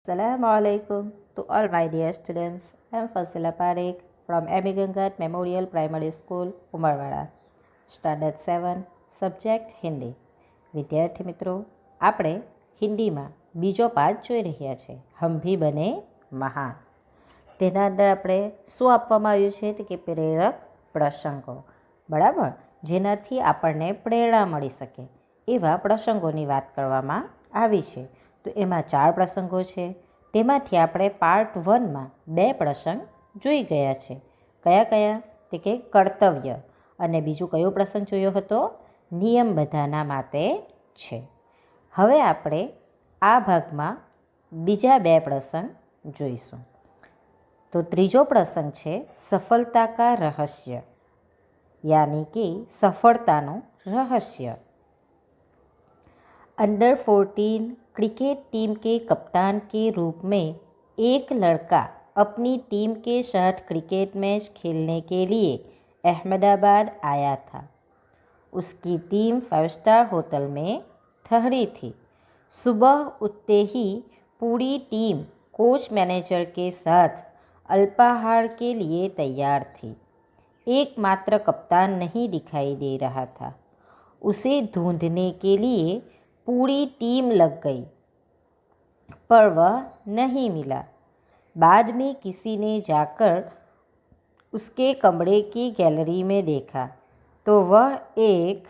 Assalamu alaikum to all my dear students. I am Fasila Parekh from Amy Gangat Memorial Primary School, Umarwada. Standard 7 subject Hindi. વિદ્યાર્થી મિત્રો, આપણે હિન્દીમાં બીજો પાઠ જોઈ રહ્યા છે, હમ ભી બને મહાન. તેના અંદર આપણે શું આપવામાં આવ્યું છે કે પ્રેરક પ્રસંગો, બરાબર, જેનાથી આપણને પ્રેરણા મળી શકે એવા પ્રસંગોની વાત કરવામાં આવી છે. તો એમાં 4 પ્રસંગો છે. તેમાંથી આપણે પાર્ટ 1માં 2 પ્રસંગ જોઈ ગયા છે. કયા કયા? તે કે કર્તવ્ય, અને બીજું કયો પ્રસંગ જોયો હતો? નિયમ બધાના માટે છે. હવે આપણે આ ભાગમાં બીજા 2 પ્રસંગ જોઈશું. તો ત્રીજો પ્રસંગ છે સફળતા કા રહસ્ય, યાની કે સફળતાનું રહસ્ય. अंडर 14 क्रिकेट टीम के कप्तान के रूप में एक लड़का अपनी टीम के साथ क्रिकेट मैच खेलने के लिए अहमदाबाद आया था. उसकी टीम 5 स्टार होटल में ठहरी थी. सुबह उठते ही पूरी टीम कोच मैनेजर के साथ अल्पाहार के लिए तैयार थी. एकमात्र कप्तान नहीं दिखाई दे रहा था. उसे ढूंढने के लिए पूरी टीम लग गई, पर वह नहीं मिला. बाद में किसी ने जाकर उसके कमरे की गैलरी में देखा तो वह एक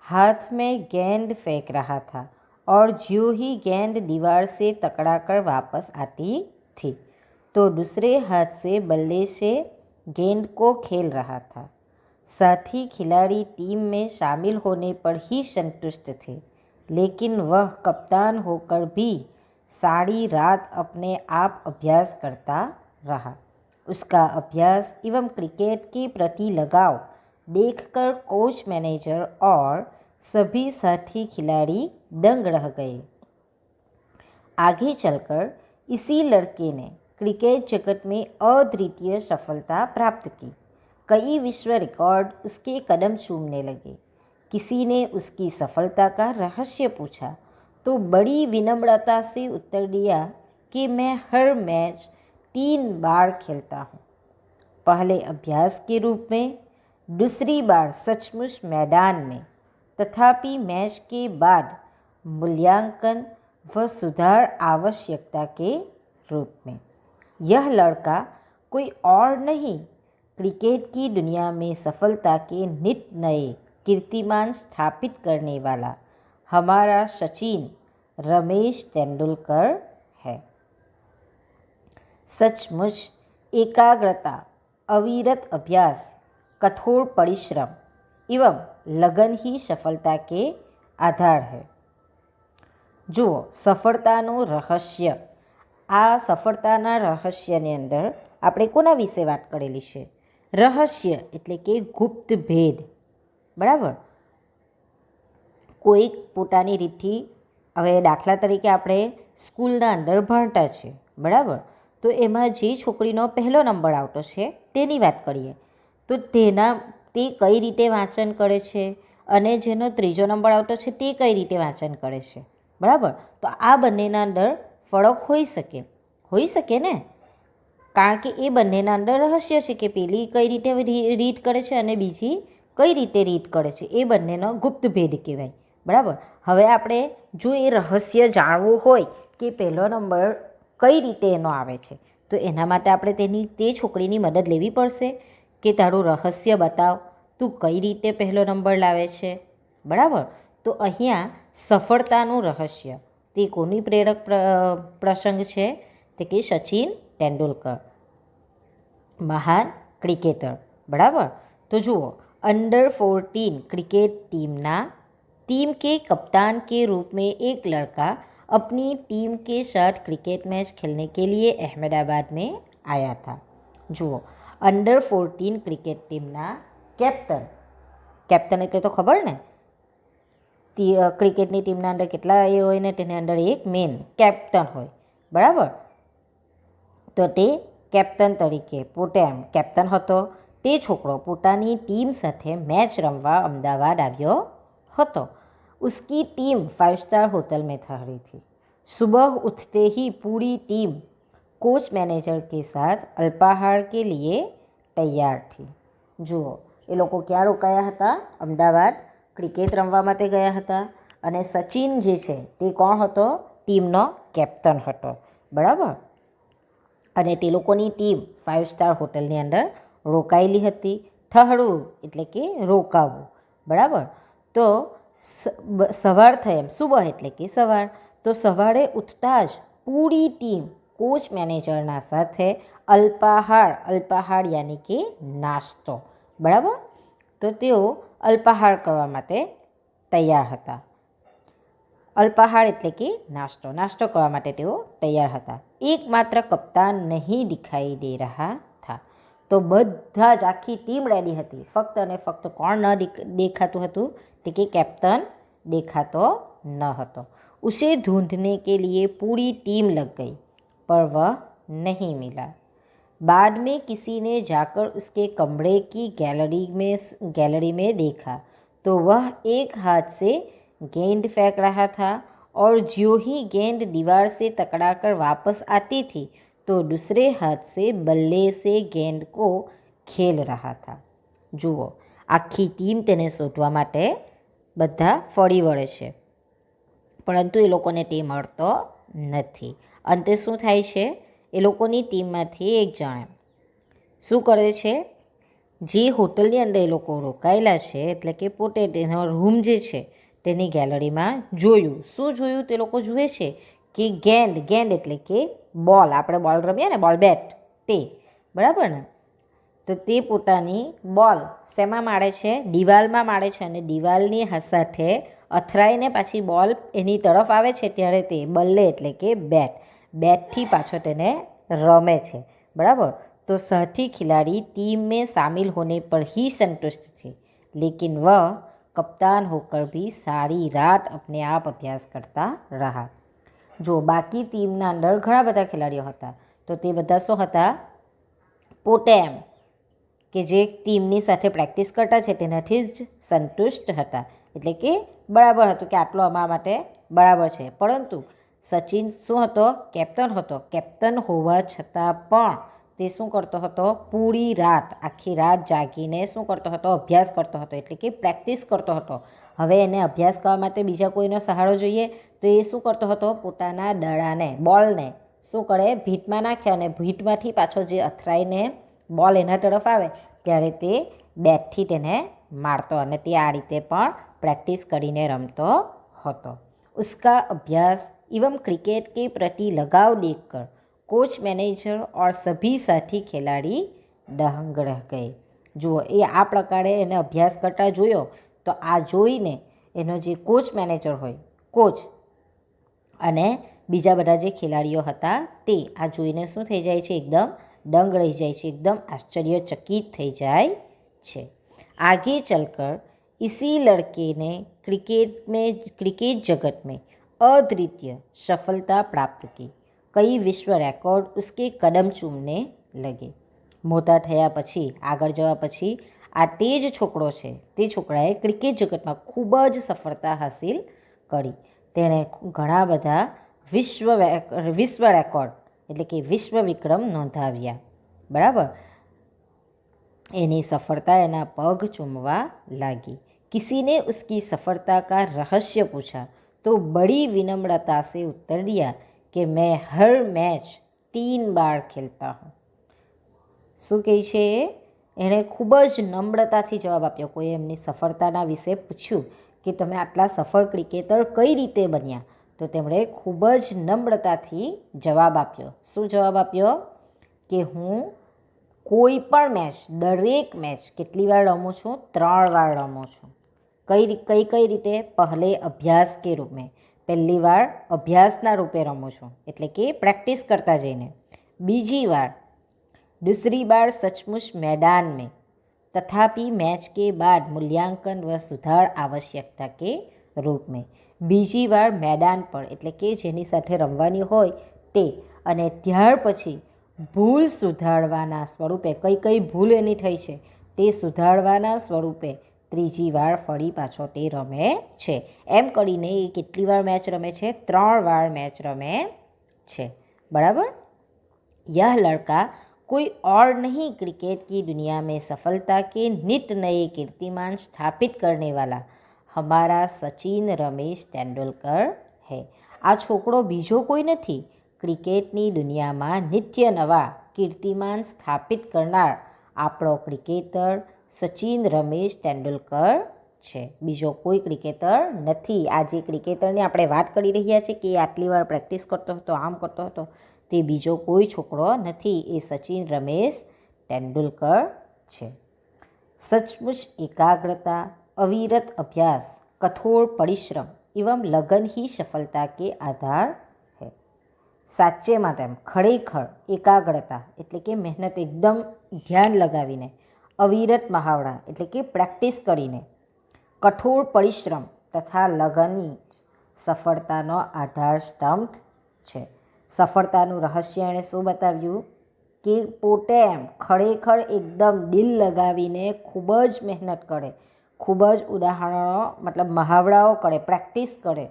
हाथ में गेंद फेंक रहा था और ज्यों ही गेंद दीवार से टकराकर वापस आती थी तो दूसरे हाथ से बल्ले से गेंद को खेल रहा था. साथी खिलाड़ी टीम में शामिल होने पर ही संतुष्ट थे, लेकिन वह कप्तान होकर भी सारी रात अपने आप अभ्यास करता रहा. उसका अभ्यास एवं क्रिकेट के प्रति लगाव देखकर कोच मैनेजर और सभी साथी खिलाड़ी दंग रह गए. आगे चलकर इसी लड़के ने क्रिकेट जगत में अद्वितीय सफलता प्राप्त की. कई विश्व रिकॉर्ड उसके कदम चूमने लगे. किसी ने उसकी सफलता का रहस्य पूछा तो बड़ी विनम्रता से उत्तर दिया कि मैं हर मैच 3 बार खेलता हूँ. पहले अभ्यास के रूप में, दूसरी बार सचमुच मैदान में, तथापि मैच के बाद मूल्यांकन व सुधार आवश्यकता के रूप में. यह लड़का कोई और नहीं, क्रिकेट की दुनिया में सफलता के नित नए कीर्तिमान स्थापित करने वाला हमारा सचिन रमेश तेंदुलकर है. सचमुच एकाग्रता, अविरत अभ्यास, कठोर परिश्रम एवं लगन ही सफलता के आधार है. જુઓ, સફળતાનું રહસ્ય. આ સફળતાના રહસ્યની અંદર આપણે કોના વિશે વાત કરેલી છે? રહસ્ય એટલે કે ગુપ્ત ભેદ, બરાબર. કોઈક પોતાની રીતથી, હવે દાખલા તરીકે આપણે સ્કૂલના અંદર ભણતા છે, બરાબર, તો એમાં જે છોકરીનો પહેલો નંબર આવતો છે તેની વાત કરીએ તો તે કઈ રીતે વાંચન કરે છે અને જેનો ત્રીજો નંબર આવતો છે તે કઈ રીતે વાંચન કરે છે, બરાબર. તો આ બંનેના અંદર ફરક હોઈ શકે ને, કારણ કે એ બંનેના અંદર રહસ્ય છે કે પેલી કઈ રીતે રીડ કરે છે અને બીજી કઈ રીતે રીડ કરે છે. એ બંનેનો ગુપ્ત ભેદ કહેવાય, બરાબર. હવે આપણે જો એ રહસ્ય જાણવું હોય કે પહેલો નંબર કઈ રીતે એનો આવે છે, તો એના માટે આપણે તે છોકરીની મદદ લેવી પડશે કે તારું રહસ્ય બતાવ, તું કઈ રીતે પહેલો નંબર લાવે છે, બરાબર. તો અહીંયા સફળતાનું રહસ્ય તે કોની પ્રેરક પ્રસંગ છે? તે કે સચિન તેંડુલકર, મહાન ક્રિકેટર, બરાબર. તો જુઓ, अंडर 14 क्रिकेट टीम के कप्तान के रूप में एक लड़का अपनी टीम के साथ क्रिकेट मैच खेलने के लिए अहमदाबाद में आया था. જુઓ, अंडर 14 क्रिकेट टीमના કેપ્ટન એટલે તો ખબર ને, ક્રિકેટની ટીમના અંદર કેટલા એ હોય ને, તેની અંદર એક મેન કેપ્ટન હોય, બરાબર. તો તે કેપ્ટન તરીકે પોતે એમ કેપ્ટન હતો. તે છોકરો પોતાની ટીમ સાથે મેચ રમવા અમદાવાદ આવ્યો હતો. उसकी टीम 5 स्टार होटल में ठहरी थी. सुबह उठते ही पूरी टीम कोच मैनेजर के साथ अल्पाहार के लिए तैयार थी. જુઓ, એ લોકો ક્યાં રોકાયા હતા? અમદાવાદ ક્રિકેટ રમવા માટે ગયા હતા. અને સચિન જે છે તે કોણ હતો? ટીમનો કેપ્ટન હતો. બરાબર. અને તે લોકોની ટીમ 5 સ્ટાર હોટલની અંદર રોકાયેલી હતી. થહડું એટલે કે રોકાવું. બરાબર. તો સવાર થઈ એમ, સુબહ એટલે કે સવાર. તો સવારે ઉઠતા જ પૂરી ટીમ કોચ મેનેજરના સાથે અલ્પાહાર યાની કે નાસ્તો. બરાબર. તો તેઓ અલ્પાહાર કરવા માટે તૈયાર હતા. અલ્પાહાર એટલે કે નાસ્તો કરવા માટે તેઓ તૈયાર હતા. એકમાત્ર કપ્તાન નહીં દિખાઈ દે રહા થા. તો બધા જ આખી ટીમ રેડી હતી. ફક્ત અને ફક્ત કોણ ન દેખાતું હતું? તે કે કેપ્ટન દેખાતો ન હતો. उसे ढूंढने के लिए पूरी टीम लग गई पर वह नहीं मिला. बाद में किसी ने जाकर उसके कमरे की गैलरी में देखा तो वह एक हाथ से गेंद फेंक रहा था और ज्यों ही गेंद दीवार से टकराकर वापस आती थी तो दूसरे हाथ से बल्ले से गेंद को खेल रहा था. જુઓ, આખી ટીમ તેને શોધવા માટે બધા ફરી વળે છે, પરંતુ એ લોકોને તે મળતો નથી. અંતે શું થાય છે? એ લોકોની ટીમમાંથી એક જણે શું કરે છે? જે હોટલની અંદર એ લોકો રોકાયેલા છે, એટલે કે પોતે તેનો રૂમ જે છે તેની ગેલેરીમાં જોયું. શું જોયું? તે લોકો જુએ છે કે ગેંદ એટલે કે બોલ, આપણે બોલ રમીએ ને, બોલ બેટ, તે. બરાબર ને? તો તે પોતાની બોલ શેમાં મારે છે? દિવાલમાં મારે છે. અને દિવાલની સાથે અથડાઈને પાછી બોલ એની તરફ આવે છે ત્યારે તે બલ્લે એટલે કે બેટથી પાછો તેને રમે છે. બરાબર. तो साथी खिलाड़ी टीम में शामिल होने पर ही संतुष्ट थे, लेकिन वह कप्तान होकर भी सारी रात अपने आप अभ्यास करता रहा. જો બાકી ટીમના અંદર ઘણા બધા ખેલાડીઓ હતા, તો તે બધા શું હતા? પોતે એમ કે જે ટીમની સાથે પ્રેક્ટિસ કરતા છે તેનાથી જ સંતુષ્ટ હતા. એટલે કે બરાબર હતું કે આટલો અમારા માટે બરાબર છે. પરંતુ સચિન શું હતો? કેપ્ટન હતો. કેપ્ટન હોવા છતાં પણ તે શું કરતો હતો? પૂરી રાત, આખી રાત જાગીને શું કરતો હતો? અભ્યાસ કરતો હતો. એટલે કે પ્રેક્ટિસ કરતો હતો. હવે એને અભ્યાસ કરવા માટે બીજા કોઈનો સહારો જોઈએ, તો એ શું કરતો હતો? પોતાના દડાને, બોલને શું કરે? ભીંટમાં નાખે અને ભીંટમાંથી પાછો જે અથડાઈને બોલ એના તરફ આવે ત્યારે તે બેટથી તેને મારતો. અને તે આ રીતે પણ પ્રેક્ટિસ કરીને રમતો હતો. उसका अभ्यास एवं क्रिकेट के प्रति लगाव देखकर कोच मैनेजर और सभी साथी खिलाड़ी दंग रह गए. જુઓ, એ આ પ્રકારે એને અભ્યાસ કરતા જોયો, તો આ જોઈને એનો જે કોચ મેનેજર હોય, કોચ અને બીજા બધા જે ખેલાડીઓ હતા તે આ જોઈને શું થઈ જાય છે? એકદમ દંગ રહી જાય છે, એકદમ આશ્ચર્યચकित થઈ જાય છે. आगे चलकर इसी लड़के ने क्रिकेट जगत में अद्वितीय सफलता प्राप्त की. कई विश्व रेकॉर्ड उसके कदम चूमने लगे. મોટા થયા પછી, આગળ જવા પછી આ તે જ છોકરો છે, તે છોકરાએ ક્રિકેટ જગતમાં ખૂબ જ સફળતા હાસિલ કરી. તેણે ઘણા બધા વિશ્વ રેકોર્ડ એટલે કે વિશ્વ વિક્રમ નોંધાવ્યા. બરાબર. એની સફળતા એના પગ ચૂમવા લાગી. किसी ने उसकी सफलता का रहस्य पूछा तो बड़ी विनम्रता से उत्तर दिया कि मैं हर मैच 3 बार खेलता हूँ. શું કહે છે? એણે ખૂબ જ નમ્રતાથી જવાબ આપ્યો. કોઈ એમની સફળતાના વિશે પૂછ્યું કે તમે આટલા સફળ ક્રિકેટર કઈ રીતે બન્યા? તો તેમણે ખૂબ જ નમ્રતાથી જવાબ આપ્યો. શું જવાબ આપ્યો? કે હું કોઈ પણ મેચ, દરેક મેચ કેટલી વાર રમું છું? 3 વાર રમું છું. કઈ રીતે? પહેલે અભ્યાસ કે રૂપ में, પહેલી વાર અભ્યાસના રૂપે રમું છું, એટલે કે પ્રેક્ટિસ કરતા જઈને. બીજી વાર, दूसरी बार सचमुच मैदान में, तथापि मैच के बाद मूल्यांकन व सुधार आवश्यकता के रूप में. બીજી વાર મેદાન પર, એટલે કે જેની સાથે રમવાની હોય તે, અને ત્યાર પછી ભૂલ સુધારવાના સ્વરૂપે, કઈ ભૂલ એની થઈ છે તે સુધારવાના સ્વરૂપે ત્રીજી વાર ફરી પાછો તે રમે છે. એમ કરીને એ કેટલી વાર મેચ રમે છે? 3 વાર મેચ રમે છે. બરાબર. यह लड़का कोई और नहीं क्रिकेट की दुनिया में सफलता के नित नए कीर्तिमान स्थापित करने वाला हमारा सचिन रमेश तेंदुलकर है. આ છોકરો બીજો કોઈ નથી, ક્રિકેટની દુનિયામાં નિત્ય નવા કીર્તિમાન સ્થાપિત કરનાર આપણો ક્રિકેટર સચિન રમેશ તેંડુલકર છે. બીજો કોઈ ક્રિકેટર નથી. આ જે ક્રિકેટરની આપણે વાત કરી રહ્યા છીએ કે આટલી વાર પ્રેક્ટિસ કરતો હતો, આમ કરતો હતો, તે બીજો કોઈ છોકરો નથી, એ સચિન રમેશ તેંડુલકર છે. सचमुच एकाग्रता, अविरत अभ्यास, कठोर परिश्रम एवं लगन ही सफलता के आधार है. સાચે માટે ખરેખર એકાગ્રતા એટલે કે મહેનત, એકદમ ધ્યાન લગાવીને, અવિરત મહાવરા એટલે કે પ્રેક્ટિસ કરીને, કઠોર પરિશ્રમ તથા લગનની સફળતાનો આધાર સ્તંભ છે. સફળતાનું રહસ્ય એણે શું બતાવ્યું કે પોતે એમ ખરેખર એકદમ દિલ લગાવીને ખૂબ જ મહેનત કરે, ખૂબ જ ઉદાહરણો મતલબ મહાવરાઓ કરે, પ્રેક્ટિસ કરે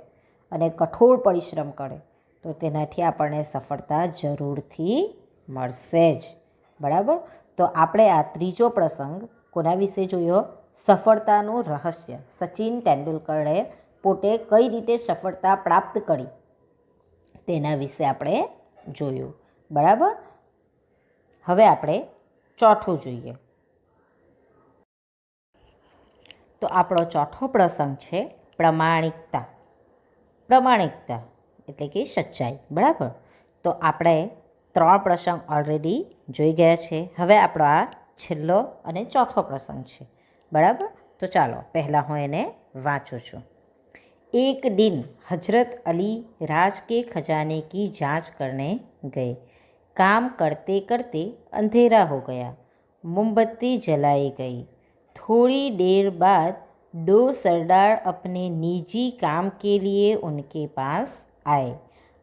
અને કઠોર પરિશ્રમ કરે, તો તેનાથી આપણને સફળતા જરૂરથી મળશે જ. બરાબર. તો આપણે આ ત્રીજો પ્રસંગ કોના વિશે જોયો? સફળતાનું રહસ્ય. સચિન તેંડુલકરે પોતે કઈ રીતે સફળતા પ્રાપ્ત કરી તેના વિશે આપણે જોયું. બરાબર. હવે આપણે ચોથું જોઈએ. તો આપણો ચોથો પ્રસંગ છે પ્રમાણિકતા. પ્રમાણિકતા એટલે કે સચ્ચાઈ. બરાબર. તો આપણે 3 પ્રસંગ ઓલરેડી જોઈ ગયા છે. હવે આપણો આ છેલ્લો અને ચોથો પ્રસંગ છે. બરાબર. તો ચાલો પહેલાં હું એને વાંચું છું. एक दिन हजरत अली राज के खजाने की जांच करने गए. काम करते करते अंधेरा हो गया. मोमबत्ती जलाई गई. थोड़ी देर बाद 2 सरदार अपने निजी काम के लिए उनके पास आए.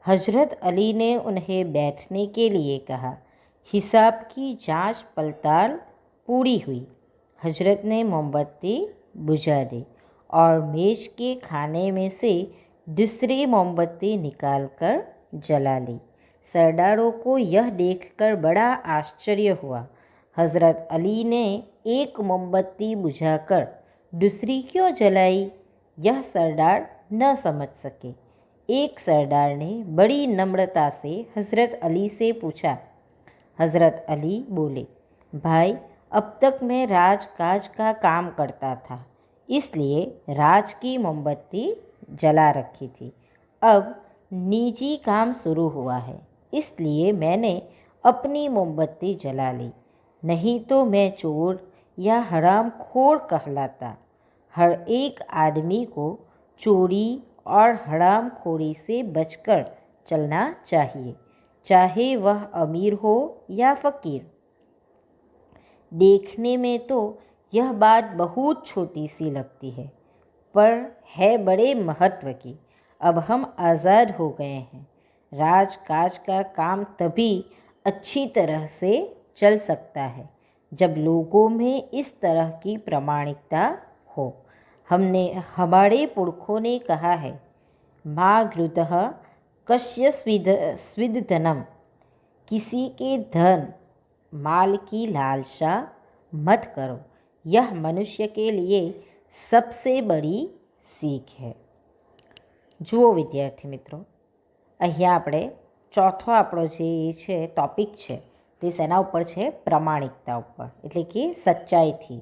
हजरत अली ने उन्हें बैठने के लिए कहा. हिसाब की जांच पड़ताल पूरी हुई. हजरत ने मोमबत्ती बुझा दी और मेज के खाने में से दूसरी मोमबत्ती निकालकर जला ली. सरदारों को यह देखकर बड़ा आश्चर्य हुआ. हजरत अली ने एक मोमबत्ती बुझाकर दूसरी क्यों जलाई, यह सरदार न समझ सके. एक सरदार ने बड़ी नम्रता से हजरत अली से पूछा. हजरत अली बोले, भाई, अब तक मैं राजकाज का काम करता था, इसलिए राज की मोमबत्ती जला रखी थी. अब निजी काम शुरू हुआ है, इसलिए मैंने अपनी मोमबत्ती जला ली. नहीं तो मैं चोर या हरामखोर कहलाता. हर एक आदमी को चोरी और हरामखोरी से बचकर चलना चाहिए, चाहे वह अमीर हो या फ़कीर. देखने में तो यह बात बहुत छोटी सी लगती है, पर है बड़े महत्व की. अब हम आज़ाद हो गए हैं. राजकाज का काम तभी अच्छी तरह से चल सकता है जब लोगों में इस तरह की प्रामाणिकता हो. हमारे पुरखों ने कहा है, माँ घृतः कस्य स्विद्धनम. किसी के धन माल की लालसा मत करो, यह मनुष्य के लिए सबसे बड़ी सीख है. જુઓ વિદ્યાર્થી મિત્રો, અહીંયા આપણે ચોથો આપણો જે છે ટોપિક છે તે શેના ઉપર છે? પ્રમાણિકતા ઉપર, એટલે કે સચ્ચાઈથી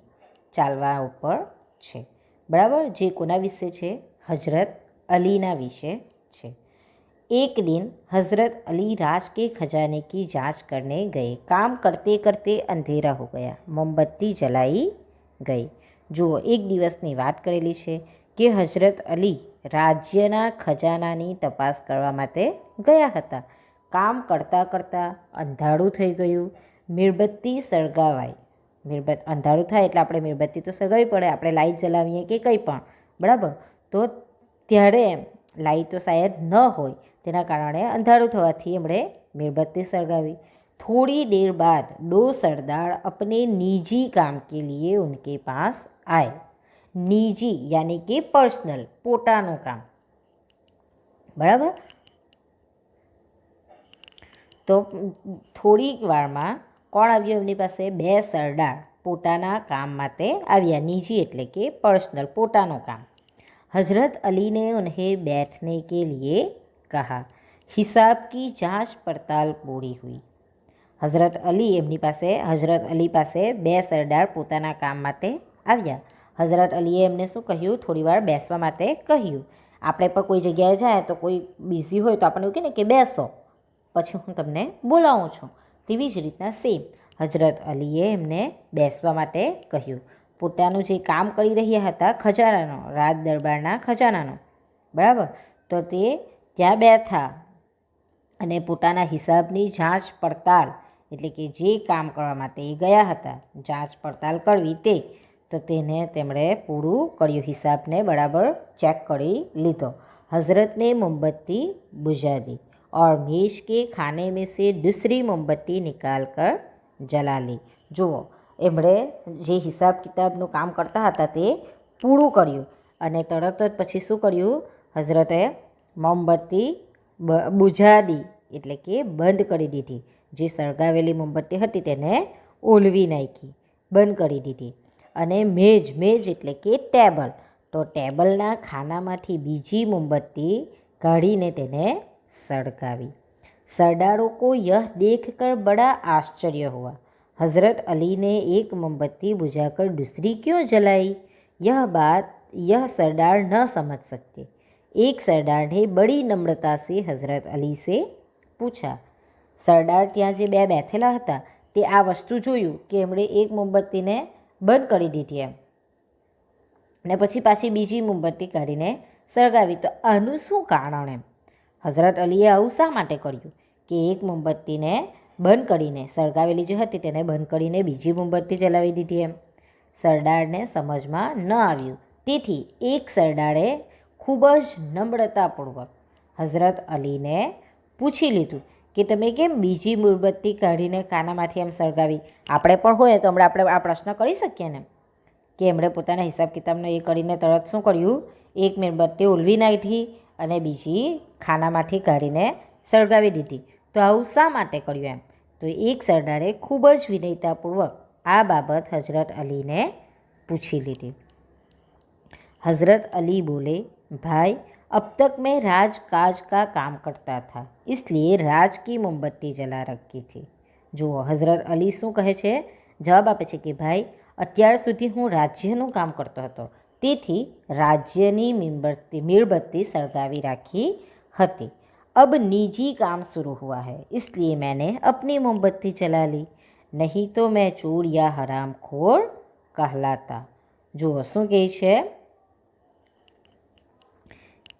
ચાલવા ઉપર છે. બરાબર. જે કોના વિશે છે? હજરત અલીના વિશે છે. एक दिन हजरत अली राज के खजाने की जांच करने गए. काम करते करते अंधेरा हो गया. मोमबत्ती जलाई गई. જુઓ, એક દિવસની વાત કરેલી છે કે હજરત અલી રાજ્યના ખજાનાની તપાસ કરવા માટે ગયા હતા. કામ કરતાં કરતાં અંધારું થઈ ગયું. મીણબત્તી સળગાવાઈ. અંધારું થાય એટલે આપણે મીણબત્તી તો સળગાવવી પડે, આપણે લાઇટ જલાવીએ કે કંઈ પણ. બરાબર. તો ત્યારે લાઇટ તો શાયદ ન હોય, તેના કારણે અંધારું થવાથી એમણે मीणबत्ती सળગાવી. थोड़ी देर बाद 2 सरदार अपने निजी काम के लिए उनके पास आए. નિજી યાની કે પર્સનલ, પોતાનું કામ. બરાબર. તો થોડીક વારમાં કોણ આવ્યું એમની પાસે? 2 સરદાર પોતાના કામ માટે આવ્યા. નિજી એટલે કે પર્સનલ, પોતાનું કામ. हजरत अली ने उन्हें बैठने के लिए कहा. हिसाब की जांच पड़ताल पूरी हुई. હઝરત અલી એમની પાસે હઝરત અલી પાસે 2 સરદાર પોતાના કામ માટે આવ્યા. હઝરત અલીએ એમને શું કહ્યું? થોડીવાર બેસવા માટે કહ્યું. આપણે પણ કોઈ જગ્યાએ જાય તો કોઈ બિઝી હોય તો આપણને એવું કહે ને કે બેસો, પછી હું તમને બોલાવું છું. તેવી જ રીતના સેમ હઝરત અલીએ એમને બેસવા માટે કહ્યું. પોતાનું જે કામ કરી રહ્યા હતા ખજાનાનો, રાજ દરબારના ખજાનાનો, બરાબર, તો તે ત્યાં બેઠા અને પોતાના હિસાબની જાંચ પડતાલ એટલે કે જે કામ કરવા માટે એ ગયા હતા, જાંચ પડતાલ કરવી તે, તો તેને તેમણે પૂરું કર્યું. હિસાબને બરાબર ચેક કરી લીધો. हज़रत ने मोमबत्ती बुझा दी और मेज के खाने में से दूसरी मोमबत्ती निकाल कर जला ली. જુઓ, એમણે જે હિસાબ કિતાબનું કામ કરતા હતા તે પૂરું કર્યું અને તરત જ પછી શું કર્યું? હઝરતે મોમબત્તી બુઝાદી એટલે કે બંધ કરી દીધી. જે સળગાવેલી મોમબત્તી હતી તેને ઓલવી નાખી, બંધ કરી દીધી. અને મેજ એટલે કે ટેબલ, તો ટેબલના ખાનામાંથી બીજી મોમબત્તી કાઢીને તેને સળગાવી. सरदारों को यह देखकर बड़ा आश्चर्य हुआ. हज़रत अली ने एक मोमबत्ती बुझाकर दूसरी क्यों जलाई? यह सरदार न समझ सकते. एक सरदार ने बड़ी नम्रता से हज़रत अली से पूछा. સરદાર ત્યાં જે 2 બેઠેલા હતા તે આ વસ્તુ જોયું કે એમણે એક મોમબત્તીને બંધ કરી દીધી એમ, ને પછી પાછી બીજી મોમબત્તી કાઢીને સળગાવી. તો આનું શું કારણ એમ? હઝરત અલીએ આવું શા માટે કર્યું કે એક મોમબત્તીને બંધ કરીને, સળગાવેલી જે હતી તેને બંધ કરીને બીજી મોમબત્તી જલાવી દીધી એમ? સરદારને સમજમાં ન આવ્યું. તેથી એક સરદારે ખૂબ જ નમ્રતાપૂર્વક હઝરત અલીને પૂછી લીધું કે તમે કેમ બીજી મોમબત્તી કાઢીને ખાનામાંથી એમ સળગાવી? આપણે પણ હોય તો હમણાં આપણે આ પ્રશ્ન કરી શકીએ ને કે એમણે પોતાના હિસાબ કિતાબનો એ કરીને તરત શું કર્યું? એક મીણબત્તી ઓલવી નાખી અને બીજી ખાનામાંથી કાઢીને સળગાવી દીધી. તો આવું શા માટે કર્યું એમ? તો એક સરદારે ખૂબ જ વિનયતાપૂર્વક આ બાબત હઝરત અલીને પૂછી લીધી. हज़रत अली बोले, भाई अब तक मैं राज काज का काम करता था, इसलिए राज की मोमबत्ती जला रखी थी. જુઓ, હઝરત અલી શું કહે છે? જવાબ આપે છે કે ભાઈ, અત્યાર સુધી હું રાજ્યનું કામ કરતો હતો, તેથી રાજ્યની મીણબત્તી સળગાવી રાખી હતી. अब निजी काम शुरू हुआ है, इसलिए मैंने अपनी मोमबत्ती जला ली, नहीं तो मैं चोर या हरामखोर कहलाता. જુઓ શું કહે છે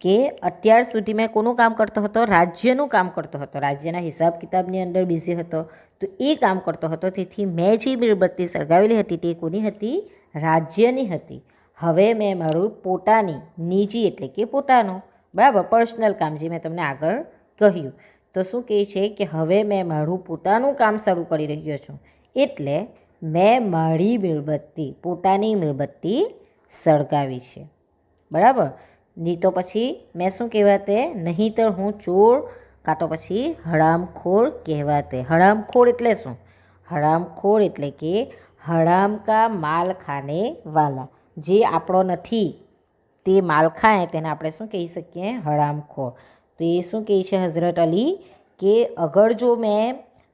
કે અત્યાર સુધી મેં કોનું કામ કરતો હતો? રાજ્યનું કામ કરતો હતો, રાજ્યના હિસાબ કિતાબની અંદર બિઝી હતો, તો એ કામ કરતો હતો. તેથી મેં જે મીણબત્તી સળગાવેલી હતી તે કોની હતી? રાજ્યની હતી. હવે મેં મારું પોતાની, નિજી એટલે કે પોતાનું, બરાબર, પર્સનલ કામ જે મેં તમને આગળ કહ્યું, તો શું કહે છે કે હવે મેં મારું પોતાનું કામ શરૂ કરી રહ્યો છું, એટલે મેં મારી મીણબત્તી, પોતાની મીણબત્તી સળગાવી છે. બરાબર. નહીં તો પછી મેં શું કહેવાતે? નહીંતર હું ચોર કાં તો પછી હરામખોર કહેવાતે. હરામખોર એટલે શું? હરામખોર એટલે કે હરામ કા માલ ખાને વાલા, જે આપણો નથી તે માલ ખાય તેને આપણે શું કહી શકીએ? હરામખોર. તો એ શું કહે છે હઝરત અલી કે અગર જો મેં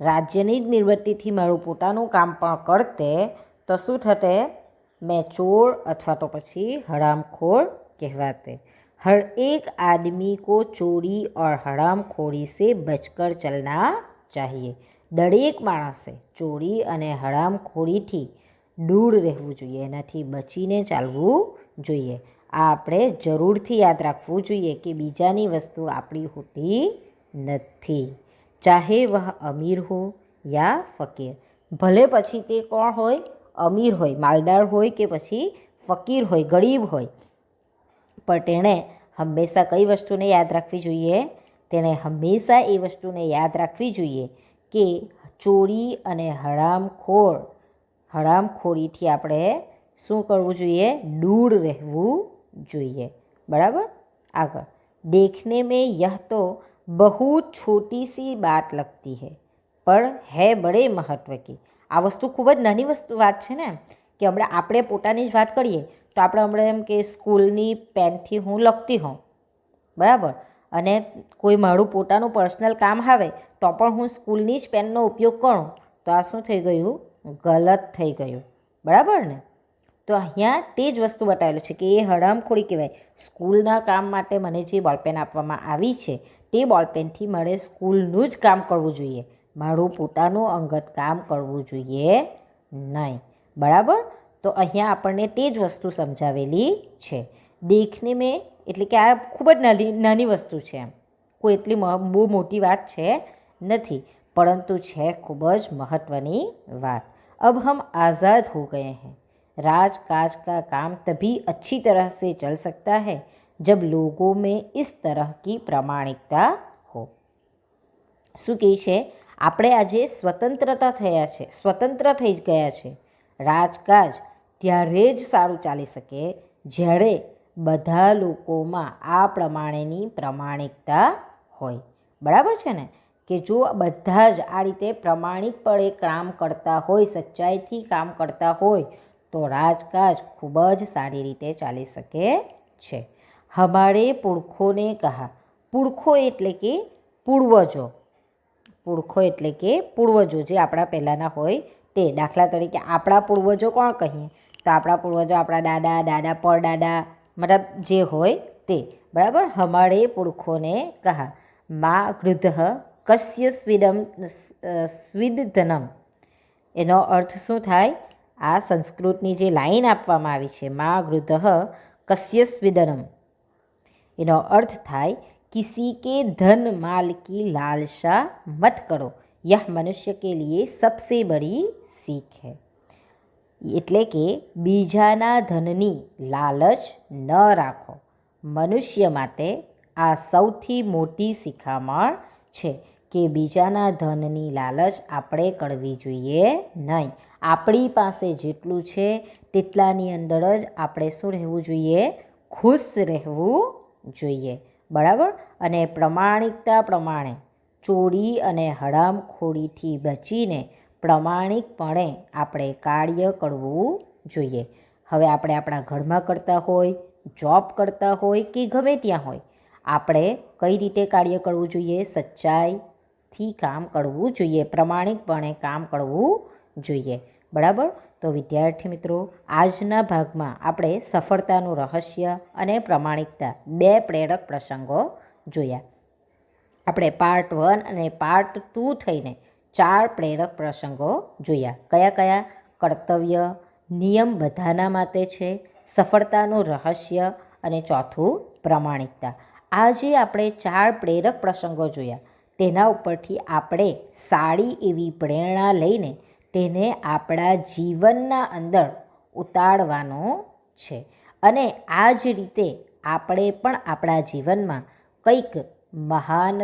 રાજ્યની જ મીણબત્તીથી મારું પોતાનું કામ પણ કરતે તો શું થતે? મેં ચોર અથવા તો પછી હરામખોર कहवाते. हर एक आदमी को चोरी और हरामखोरी से बचकर चलना चाहिए. દરેક માણસે ચોરી અને હરામખોરીથી દૂર રહેવું જોઈએ, એનાથી બચીને ચાલવું જોઈએ. આ આપણે જરૂરથી યાદ રાખવું જોઈએ કે બીજાની વસ્તુ આપણી હોતી નથી, ચાહે વહ અમીર હો યા ફકીર. ભલે પછી તે કોણ હોય? અમીર હોય, માલદાર હોય કે પછી ફકીર હોય, ગરીબ હોય, પણ તેણે હંમેશા કઈ વસ્તુને યાદ રાખવી જોઈએ? તેણે હંમેશા એ વસ્તુને યાદ રાખવી જોઈએ કે ચોરી અને હરામખોરીથી આપણે શું કરવું જોઈએ? દૂર રહેવું જોઈએ. બરાબર. આગળ, देखने में यह तो बहुत छोटी सी बात लगती है पर है बड़े महत्व की. આ વસ્તુ ખૂબ જ નાની વાત છે ને, કે હમણાં આપણે પોતાની જ વાત કરીએ તો આપણે હમણાં એમ કે સ્કૂલની પેનથી હું લખતી હોઉં, બરાબર, અને કોઈ મારું પોતાનું પર્સનલ કામ આવે તો પણ હું સ્કૂલની જ પેનનો ઉપયોગ કરું તો આ શું થઈ ગયું? ગલત થઈ ગયું. બરાબર ને? તો અહીંયા તે જ વસ્તુ બતાવેલું છે કે એ હરામખોરી કહેવાય. સ્કૂલના કામ માટે મને જે બોલપેન આપવામાં આવી છે તે બોલપેનથી મારે સ્કૂલનું જ કામ કરવું જોઈએ, મારું પોતાનું અંગત કામ કરવું જોઈએ નહીં. બરાબર. તો અહીંયા આપણને તે જ વસ્તુ સમજાવેલી છે. દેખને મેં એટલે કે આ ખૂબ જ નાની વસ્તુ છે, એમ કોઈ એટલી બહુ મોટી વાત છે નથી, પરંતુ છે ખૂબ જ મહત્ત્વની વાત. अब हम आज़ाद हो गए हैं. राज काज का काम तभी अच्छी तरह से चल सकता है जब लोगों में इस तरह की प्रामाणिकता हो. શું કહે છે? આપણે આજે સ્વતંત્રતા થયા છે, સ્વતંત્ર થઈ ગયા છે. રાજકાજ ત્યારે જ સારું ચાલી શકે જ્યારે બધા લોકોમાં આ પ્રમાણેની પ્રમાણિકતા હોય. બરાબર છે ને? કે જો બધા જ આ રીતે પ્રમાણિકપણે કામ કરતા હોય, સચ્ચાઈથી કામ કરતા હોય તો રાજકાજ ખૂબ જ સારી રીતે ચાલી શકે છે. હમારે પુરખોને કહા. પુરખો એટલે કે પૂર્વજો. પુરખો એટલે કે પૂર્વજો જે આપણા પહેલાંના હોય તે. દાખલા તરીકે આપણા પૂર્વજો કોણ કહીએ? તો આપણા પૂર્વજો આપણા દાદા, દાદા પરદાદા, મતલબ જે હોય તે. બરાબર. હમારે પુરખોને કહા મા ગૃધ કસ્ય સ્વિદધનમ. એનો અર્થ શું થાય? આ સંસ્કૃતની જે લાઈન આપવામાં આવી છે, મા ગૃધ કસ્ય સ્વિદનમ, એનો અર્થ થાય किसी के धन माल की लालसा मत करो, यह मनुष्य के लिए सबसे बड़ी सीख है. એટલે કે બીજાના ધનની લાલચ ન રાખો, મનુષ્ય માટે આ સૌથી મોટી શિખામણ છે કે બીજાના ધનની લાલચ આપણે કરવી જોઈએ નહીં. આપણી પાસે જેટલું છે તેટલાની અંદર જ આપણે શું રહેવું જોઈએ? ખુશ રહેવું જોઈએ. બરાબર. અને પ્રમાણિકતા પ્રમાણે ચોરી અને હરામખોરીથી બચીને પ્રમાણિકપણે આપણે કાર્ય કરવું જોઈએ. હવે આપણે આપણા ઘરમાં કરતા હોય, જોબ કરતા હોય કે ગમે ત્યાં હોય, આપણે કઈ રીતે કાર્ય કરવું જોઈએ? સચ્ચાઈથી કામ કરવું જોઈએ, પ્રમાણિકપણે કામ કરવું જોઈએ. બરાબર. તો વિદ્યાર્થી મિત્રો, આજના ભાગમાં આપણે સફળતાનું રહસ્ય અને પ્રમાણિકતા 2 પ્રેરક પ્રસંગો જોયા. આપણે પાર્ટ 1 અને પાર્ટ 2 થઈને 4 પ્રેરક પ્રસંગો જોયા. કયા કયા? કર્તવ્ય, નિયમ બધાના માટે છે, સફળતાનું રહસ્ય અને ચોથું પ્રમાણિકતા. આ જે આપણે 4 પ્રેરક પ્રસંગો જોયા તેના ઉપરથી આપણે સારી એવી પ્રેરણા લઈને તેને આપણા જીવનના અંદર ઉતારવાનું છે. અને આ જ રીતે આપણે પણ આપણા જીવનમાં કંઈક મહાન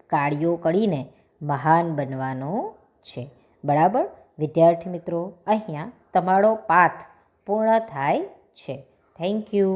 કાર્યો કરીને મહાન બનવાનું છે. બરાબર. વિદ્યાર્થી મિત્રો, અહીંયા તમારો પાઠ પૂર્ણ થાય છે. Thank you.